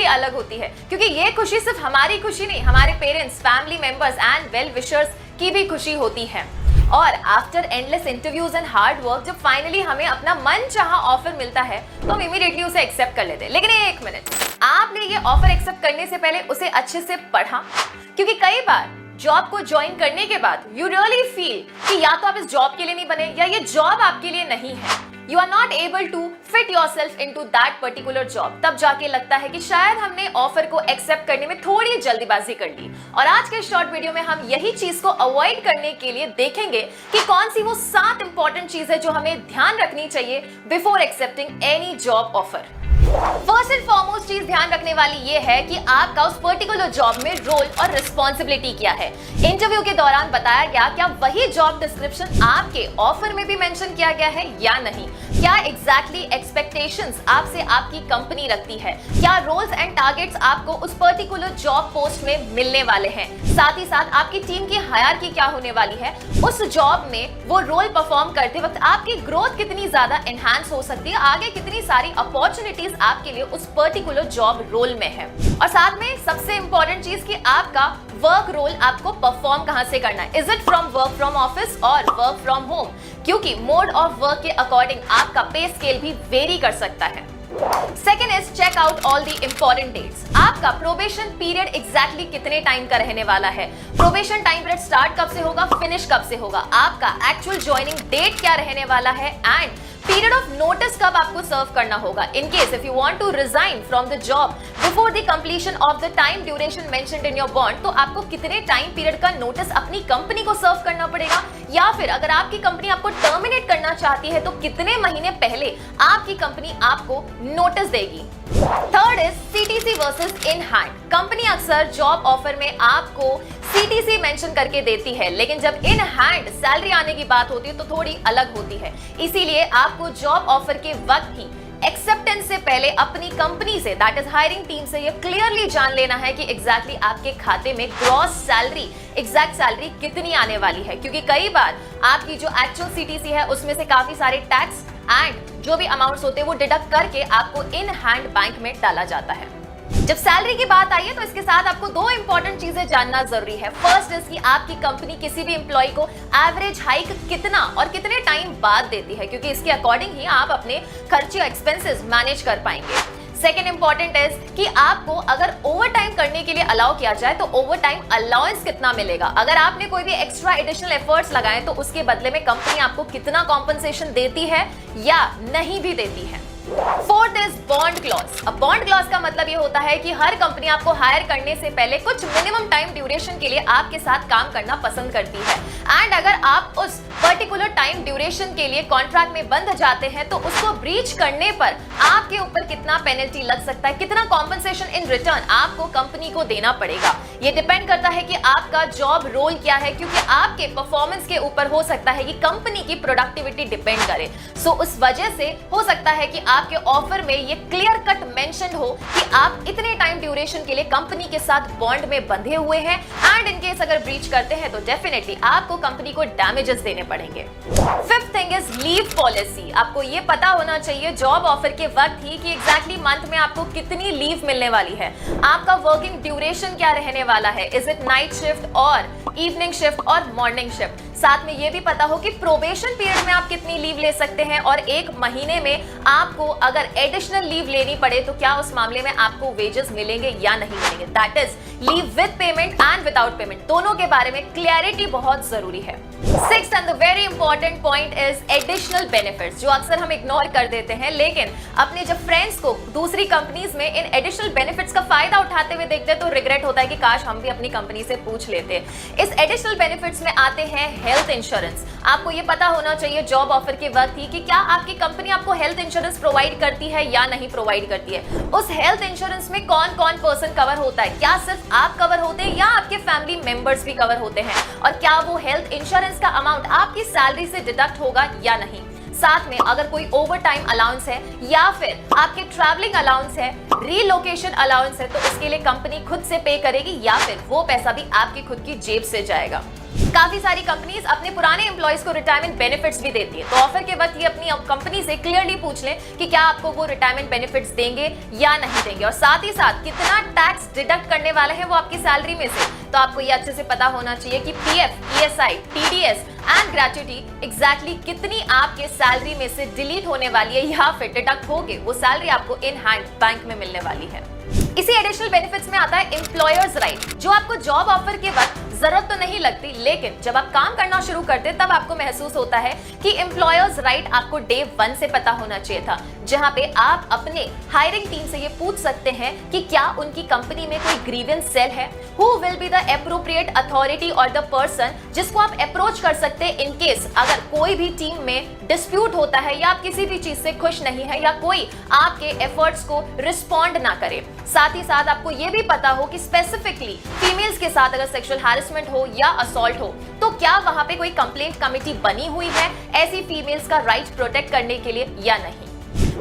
अलग होती है, क्योंकि ये खुशी सिर्फ हमारी खुशी नहीं, हमारे parents, family members and well wishers की भी खुशी होती है। और after endless interviews and hard work जब फाइनली हमें अपना मन चाहा ऑफर मिलता है तो हम इमीडिएटली उसे एक्सेप्ट कर लेते हैं। लेकिन एक मिनट, आपने ये ऑफर एक्सेप्ट करने से पहले उसे अच्छे से पढ़ा? क्योंकि कई बार जॉब को ज्वाइन करने के बाद यू रियली फील कि या तो आप इस जॉब के लिए नहीं बने या ये जॉब आपके लिए नहीं है। You are not able to fit yourself into that particular job. तब जाके लगता है कि शायद हमने ऑफर को एक्सेप्ट करने में थोड़ी जल्दीबाजी कर ली। और आज के शॉर्ट वीडियो में हम यही चीज को अवॉइड करने के लिए देखेंगे कि कौन सी वो 7 इंपॉर्टेंट चीज है जो हमें ध्यान रखनी चाहिए before accepting any job offer. First and foremost चीज ध्यान रखने वाली ये है कि आपका उस पर्टिकुलर जॉब में रोल और रिस्पॉन्सिबिलिटी क्या है। इंटरव्यू के दौरान बताया गया क्या वही जॉब डिस्क्रिप्शन आपके ऑफर में भी मेंशन किया गया है या नहीं? क्या एग्जैक्टली एक्सपेक्टेशंस आपसे आपकी कंपनी रखती है? क्या रोल्स एंड टारगेट्स आपको उस पर्टिकुलर जॉब पोस्ट में मिलने वाले हैं? साथ ही साथ आपकी टीम की हायरार्की क्या होने वाली है? उस जॉब में वो रोल परफॉर्म करते वक्त आपकी ग्रोथ कितनी ज्यादा एनहांस हो सकती है? आगे कितनी सारी अपॉर्चुनिटीज आपके लिए उस पर्टिकुलर जॉब रोल में है? और साथ में सबसे इंपॉर्टेंट चीज कि आपका वर्क रोल आपको परफॉर्म कहां से करना है। Is it from work from office और वर्क फ्रॉम होम? क्योंकि मोड ऑफ वर्क के अकॉर्डिंग आपका पे स्केल भी वेरी कर सकता है। Second is check out all the important dates. आपका प्रोबेशन पीरियड एग्जैक्टली कितने टाइम का रहने वाला है? प्रोबेशन टाइम पीरियड स्टार्ट कब से होगा, फिनिश कब से होगा? आपका एक्चुअल ज्वाइनिंग डेट क्या रहने वाला है? एंड पीरियड ऑफ नोटिस कब आपको सर्व करना होगा? In case if you want to resign from the job before the completion of the time duration mentioned in your bond, तो आपको कितने टाइम पीरियड का नोटिस अपनी कंपनी को सर्व करना पड़ेगा? या फिर अगर आपकी कंपनी आपको टर्मिनेट करना चाहती है तो कितने महीने पहले आपकी कंपनी आपको नोटिस देगी? Third is CTC versus in hand. Company अक्सर जॉब ऑफर में आपको सीटीसी मेंशन करके देती है, लेकिन जब इन हैंड सैलरी आने की बात होती है तो थोड़ी अलग होती है। इसीलिए आपको जॉब ऑफर के वक्त ही एक्सेप्टेंस से पहले अपनी कंपनी से, दैट इज हायरिंग टीम से, ये क्लियरली जान लेना है कि एग्जैक्टली आपके खाते में ग्रॉस सैलरी, एग्जैक्ट सैलरी कितनी आने वाली है। क्योंकि कई बार आपकी जो एक्चुअल सीटीसी है उसमें से काफी सारे टैक्स एंड जो भी अमाउंट्स होते हैं वो डिडक्ट करके आपको इन हैंड बैंक में डाला जाता है। जब सैलरी की बात आई है तो इसके साथ आपको 2 इंपॉर्टेंट चीजें जानना जरूरी है। फर्स्ट इज कि आपकी कंपनी किसी भी एम्प्लॉय को एवरेज हाइक कितना और कितने टाइम बाद देती है, क्योंकि इसके अकॉर्डिंग ही आप अपने खर्चे, एक्सपेंसेस मैनेज कर पाएंगे। सेकेंड इंपॉर्टेंट इज कि आपको अगर ओवर टाइम करने के लिए अलाउ किया जाए तो ओवर टाइम अलाउंस कितना मिलेगा? अगर आपने कोई भी एक्स्ट्रा एडिशनल एफर्ट्स लगाए तो उसके बदले में कंपनी आपको कितना कॉम्पनसेशन देती है या नहीं भी देती है। Fourth is bond clause. अब बॉन्ड क्लॉज का मतलब ये होता है कि हर कंपनी आपको हायर करने से पहले कुछ मिनिमम टाइम ड्यूरेशन के लिए आपके साथ काम करना पसंद करती है। एंड अगर आप उस पर्टिकुलर टाइम ड्यूरेशन के लिए कॉन्ट्रैक्ट में बंध जाते हैं तो उसको ब्रीच करने पर आपके ऊपर कितना पेनल्टी लग सकता है, कितना कॉम्पनसेशन इन रिटर्न आपको कंपनी को देना पड़ेगा। ये डिपेंड करता है कि आपका जॉब रोल क्या है, क्योंकि आपके परफॉर्मेंस के ऊपर हो सकता है कि कंपनी की प्रोडक्टिविटी डिपेंड करे। सो उस वजह से हो सकता है कि आपके ऑफर में ये क्लियर कट मेंशन हो कि आप इतने टाइम ड्यूरेशन के लिए कंपनी के साथ बॉन्ड में बंधे हुए हैं एंड इन केस अगर ब्रीच करते हैं तो डेफिनेटली आपको कंपनी को डैमेजेस देने पड़ेंगे। Fifth thing is leave policy. आपको ये पता होना चाहिए जॉब ऑफर के वक्त ही कि एग्जैक्टली मंथ में आपको कितनी लीव मिलने वाली है, आपका वर्किंग ड्यूरेशन क्या रहने वाला है, इज इट नाइट शिफ्ट और इवनिंग शिफ्ट और मॉर्निंग शिफ्ट। साथ में ये भी पता हो कि प्रोबेशन पीरियड में आप कितनी लीव ले सकते हैं और 1 महीने में आपको अगर एडिशनल लीव लेनी पड़े तो क्या उस मामले में आपको वेजेस मिलेंगे या नहीं मिलेंगे। That is leave with payment and without payment, दोनों के बारे में क्लैरिटी बहुत जरूरी है। Sixth and the very important point is additional benefits, जो अक्सर हम इग्नोर कर देते हैं, लेकिन अपने जब फ्रेंड्स को दूसरी कंपनीज में इन एडिशनल बेनिफिट्स का फायदा उठाते हुए देखते हैं तो रिग्रेट होता है कि काश हम भी अपनी कंपनी से पूछ लेते। इस एडिशनल बेनिफिट्स में आते हैं हेल्थ इंश्योरेंस। आपको ये पता होना चाहिए जॉब ऑफर के वक्त ही कि क्या आपकी कंपनी आपको हेल्थ इंश्योरेंस प्रोवाइड करती है या नहीं प्रोवाइड करती है। उस हेल्थ इंश्योरेंस में कौन कौन पर्सन कवर होता है, क्या सिर्फ आप कवर होते हैं या आपके फैमिली मेंबर्स भी कवर होते हैं, और क्या वो हेल्थ इंश्योरेंस का अमाउंट आपकी सैलरी से डिडक्ट होगा या नहीं। साथ में अगर कोई ओवर टाइम अलाउंस है या फिर आपके ट्रैवलिंग अलाउंस है, रीलोकेशन अलाउंस है, तो उसके लिए कंपनी खुद से पे करेगी या फिर वो पैसा भी आपकी खुद की जेब से जाएगा। काफी सारी कंपनीज अपने पुराने एम्प्लॉइज को रिटायरमेंट बेनिफिट्स भी देती है, तो ऑफर के वक्त ये अपनी कंपनी से क्लियरली पूछ लें कि क्या आपको वो रिटायरमेंट बेनिफिट्स देंगे या नहीं देंगे, और साथ ही साथ कितना टैक्स डिडक्ट करने वाले हैं वो आपकी सैलरी में से। तो आपको ये अच्छे से पता होना चाहिए कि PF, ESI, TDS and gratuity exactly कितनी आपके सैलरी में से डिलीट होने वाली है या फिर डिडक्ट होके वो सैलरी आपको इन हैंड बैंक में मिलने वाली है। इसी एडिशनल बेनिफिट्स में आता है एम्प्लॉयर्स राइट, जो आपको जॉब ऑफर के वक्त जरूरत तो नहीं लगती, लेकिन जब आप काम करना शुरू करते तब आपको महसूस होता है कि एम्प्लॉयर्स राइट आपको डे 1 से पता होना चाहिए था, जहां पे आप अपने हायरिंग टीम से ये पूछ सकते हैं कि क्या उनकी कंपनी में कोई ग्रीवेंस सेल है, who will be the appropriate authority और द पर्सन जिसको आप अप्रोच कर सकते हैं इन केस अगर कोई भी टीम में डिस्प्यूट होता है या आप किसी भी चीज से खुश नहीं है या कोई आपके एफर्ट्स को रिस्पॉन्ड ना करे। साथ ही साथ आपको ये भी पता हो कि स्पेसिफिकली फीमेल्स के साथ अगर सेक्सुअल हैरेसमेंट हो या असॉल्ट हो तो क्या वहां पे कोई कंप्लेंट कमेटी बनी हुई है ऐसी फीमेल्स का राइट प्रोटेक्ट करने के लिए या नहीं।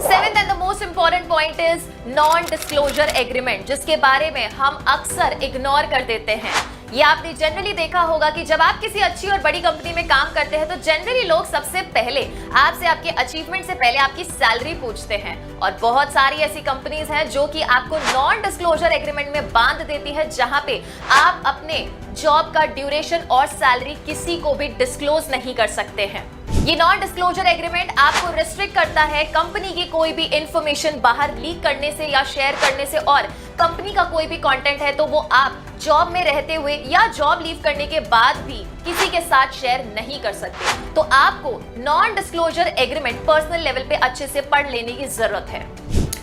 Seventh and the most important point is non disclosure agreement, जिसके बारे में हम अक्सर इग्नोर कर देते हैं। ये आपने जनरली देखा होगा कि जब आप किसी अच्छी और बड़ी कंपनी में काम करते हैं तो जनरली लोग सबसे पहले आपसे आपके अचीवमेंट से पहले आपकी सैलरी पूछते हैं, और बहुत सारी ऐसी कंपनीज हैं जो कि आपको नॉन डिस्क्लोजर एग्रीमेंट में बांध देती है, जहां पे आप अपने जॉब का ड्यूरेशन और सैलरी किसी को भी डिस्क्लोज नहीं कर सकते हैं। ये नॉन डिस्क्लोजर एग्रीमेंट आपको रिस्ट्रिक्ट करता है कंपनी की कोई भी इंफॉर्मेशन बाहर लीक करने से या शेयर करने से, और कंपनी का कोई भी कंटेंट है तो वो आप जॉब में रहते हुए या जॉब लीव करने के बाद भी किसी के साथ शेयर नहीं कर सकते। तो आपको non disclosure agreement personal level पे अच्छे से पढ़ लेने की जरूरत है।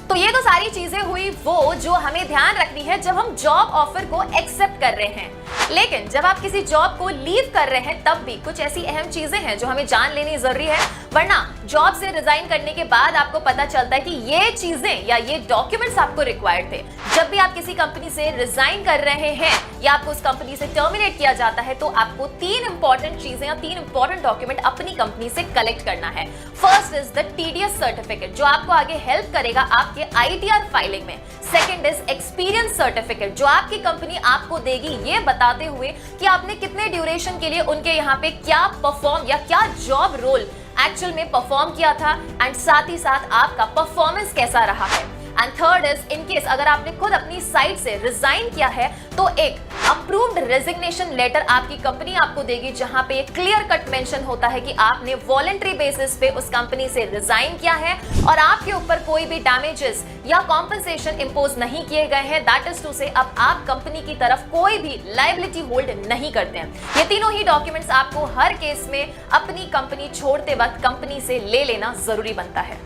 तो ये तो सारी चीजें हुई वो जो हमें ध्यान रखनी है जब हम जॉब ऑफर को एक्सेप्ट कर रहे हैं, लेकिन जब आप किसी जॉब को लीव कर रहे हैं तब भी कुछ ऐसी अहम चीजें हैं जो हमें जान लेनी जरूरी है, वरना जॉब से रिजाइन करने के बाद आपको पता चलता है कि ये चीजें या ये डॉक्यूमेंट्स आपको रिक्वायर्ड थे। जब भी आप किसी कंपनी से रिजाइन कर रहे हैं या आपको उस कंपनी से टर्मिनेट किया जाता है तो आपको 3 इंपॉर्टेंट चीजें या 3 इंपॉर्टेंट डॉक्यूमेंट अपनी कंपनी से कलेक्ट करना है। First is the TDS certificate, जो आपको आगे हेल्प करेगा आपके आईटीआर फाइलिंग में। सेकंड इज एक्सपीरियंस सर्टिफिकेट, जो आपकी कंपनी आपको देगी ये बताते हुए कि आपने कितने ड्यूरेशन के लिए उनके यहाँ पे क्या परफॉर्म या क्या जॉब रोल एक्चुअल में परफॉर्म किया था, एंड साथ ही साथ आपका परफॉर्मेंस कैसा रहा है। And third is in case अगर आपने खुद अपनी साइट से रिजाइन किया है तो एक अप्रूव्ड रेजिग्नेशन लेटर आपकी कंपनी आपको देगी, जहां पे क्लियर कट मेंशन होता है कि आपने वॉलंटरी बेसिस पे उस कंपनी से रिजाइन किया है और आपके ऊपर कोई भी डैमेजेस या कॉम्पनसेशन इंपोज नहीं किए गए हैं। दैट इज टू से अब आप कंपनी की तरफ कोई भी लायबिलिटी होल्ड नहीं करते हैं। ये तीनों ही डॉक्यूमेंट्स आपको हर केस में अपनी कंपनी छोड़ते वक्त कंपनी से ले लेना जरूरी बनता है।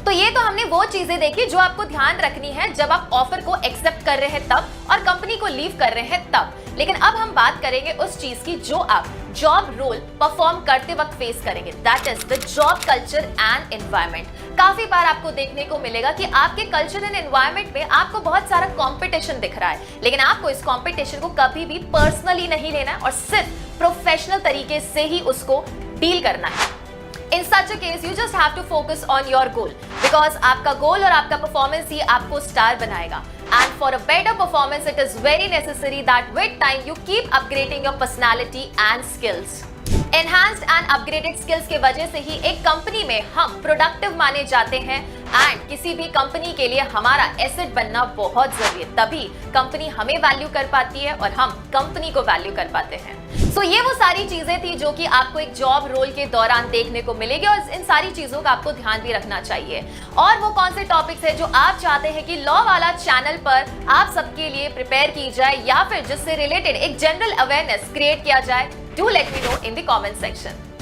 तो ये तो हमने वो चीजें देखी जो आपको ध्यान रखनी है जब आप ऑफर को एक्सेप्ट कर रहे हैं तब और कंपनी को लीव कर रहे हैं तब। लेकिन अब हम बात करेंगे उस चीज की जो आप जॉब रोल परफॉर्म करते वक्त फेस करेंगे, that is the job culture and environment. काफी बार आपको देखने को मिलेगा कि आपके कल्चर एंड एनवायरनमेंट में आपको बहुत सारा कंपटीशन दिख रहा है, लेकिन आपको इस कंपटीशन को कभी भी पर्सनली नहीं लेना है और सिर्फ प्रोफेशनल तरीके से ही उसको डील करना है। In such a case, you just have to focus on your goal, because आपका गोल और आपका परफॉर्मेंस ही आपको स्टार बनाएगा। And for a better performance, it is very necessary that with time you keep upgrading your personality and skills. Enhanced and upgraded skills के वजह से ही एक company में हम प्रोडक्टिव माने जाते हैं, एंड किसी भी कंपनी के लिए हमारा एसेट बनना बहुत जरूरी है। तभी कंपनी हमें वैल्यू कर पाती है और हम कंपनी को वैल्यू कर पाते हैं। सो ये वो सारी चीजें थी जो कि आपको एक जॉब रोल के दौरान देखने को मिलेगी, और इन सारी चीजों का आपको ध्यान भी रखना चाहिए। और वो कौन से टॉपिक्स है जो आप चाहते हैं कि लॉ वाला चैनल पर आप सबके लिए प्रिपेयर की जाए या फिर जिससे रिलेटेड एक जनरल अवेयरनेस क्रिएट किया जाए, do let me know in the comment section.